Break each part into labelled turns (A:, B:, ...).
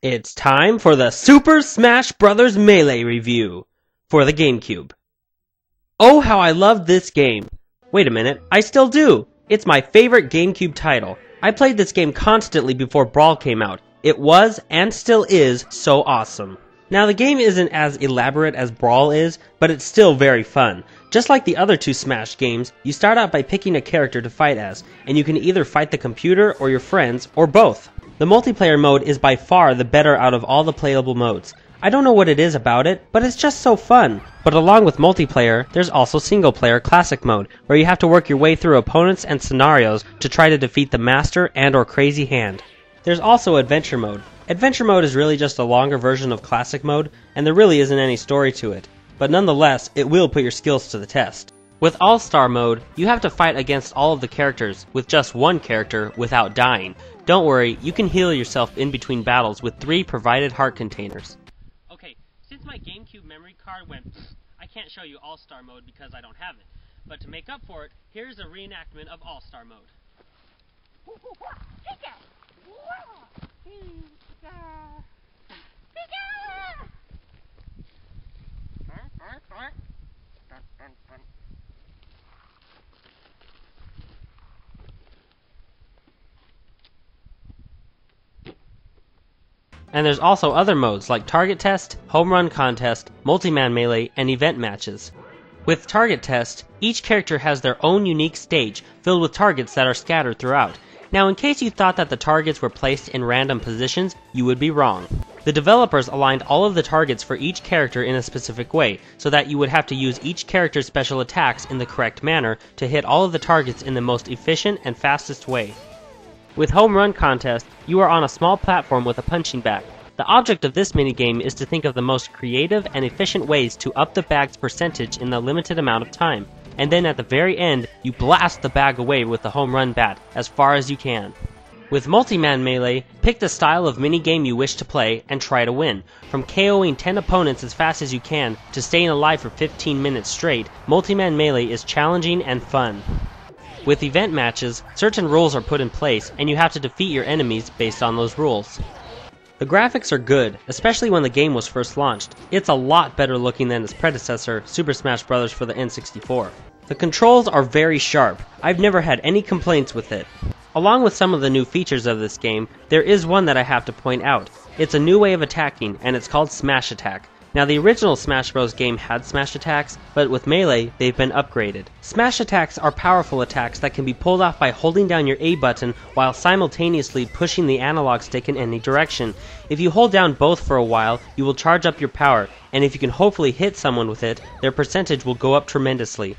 A: It's time for the Super Smash Bros. Melee review for the Gamecube. Oh, how I loved this game! Wait a minute, I still do! It's my favorite Gamecube title. I played this game constantly before Brawl came out. It was, and still is, so awesome. Now the game isn't as elaborate as Brawl is, but it's still very fun. Just like the other two Smash games, you start out by picking a character to fight as, and you can either fight the computer or your friends, or both. The multiplayer mode is by far the better out of all the playable modes. I don't know what it is about it, but it's just so fun. But along with multiplayer, there's also single player classic mode, where you have to work your way through opponents and scenarios to try to defeat the master and or crazy hand. There's also adventure mode. Adventure mode is really just a longer version of classic mode, and there really isn't any story to it. But nonetheless, it will put your skills to the test. With All-Star mode, you have to fight against all of the characters with just one character without dying. Don't worry, you can heal yourself in between battles with 3 provided heart containers. Okay, since my GameCube memory card went, I can't show you All-Star mode because I don't have it. But to make up for it, here's a reenactment of All-Star mode. And there's also other modes like Target Test, Home Run Contest, Multi-Man Melee, and Event Matches. With Target Test, each character has their own unique stage filled with targets that are scattered throughout. Now in case you thought that the targets were placed in random positions, you would be wrong. The developers aligned all of the targets for each character in a specific way, so that you would have to use each character's special attacks in the correct manner to hit all of the targets in the most efficient and fastest way. With Home Run Contest, you are on a small platform with a punching bag. The object of this minigame is to think of the most creative and efficient ways to up the bag's percentage in the limited amount of time. And then at the very end, you blast the bag away with the home run bat as far as you can. With Multi-Man Melee, pick the style of minigame you wish to play and try to win. From KOing 10 opponents as fast as you can to staying alive for 15 minutes straight, Multi-Man Melee is challenging and fun. With event matches, certain rules are put in place and you have to defeat your enemies based on those rules. The graphics are good, especially when the game was first launched. It's a lot better looking than its predecessor, Super Smash Bros. For the N64. The controls are very sharp. I've never had any complaints with it. Along with some of the new features of this game, there is one that I have to point out. It's a new way of attacking, and it's called Smash Attack. Now the original Smash Bros. Game had smash attacks, but with Melee, they've been upgraded. Smash attacks are powerful attacks that can be pulled off by holding down your A button while simultaneously pushing the analog stick in any direction. If you hold down both for a while, you will charge up your power, and if you can hopefully hit someone with it, their percentage will go up tremendously.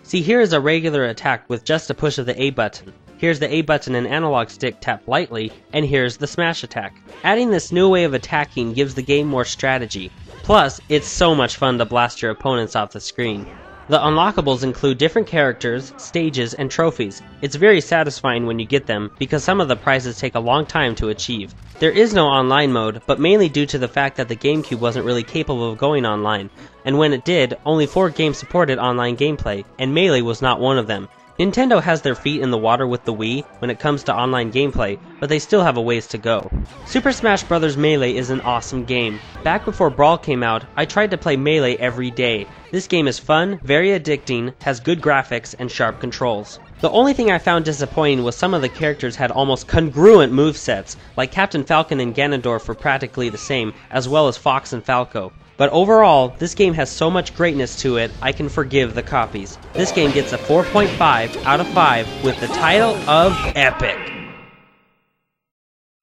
A: See, here is a regular attack with just a push of the A button. Here's the A button and analog stick tapped lightly, and here's the smash attack. Adding this new way of attacking gives the game more strategy. Plus, it's so much fun to blast your opponents off the screen. The unlockables include different characters, stages, and trophies. It's very satisfying when you get them, because some of the prizes take a long time to achieve. There is no online mode, but mainly due to the fact that the GameCube wasn't really capable of going online, and when it did, only 4 games supported online gameplay, and Melee was not one of them. Nintendo has their feet in the water with the Wii when it comes to online gameplay, but they still have a ways to go. Super Smash Bros. Melee is an awesome game. Back before Brawl came out, I tried to play Melee every day. This game is fun, very addicting, has good graphics, and sharp controls. The only thing I found disappointing was some of the characters had almost congruent movesets, like Captain Falcon and Ganondorf were practically the same, as well as Fox and Falco. But overall, this game has so much greatness to it, I can forgive the copies. This game gets a 4.5 out of 5 with the title of Epic.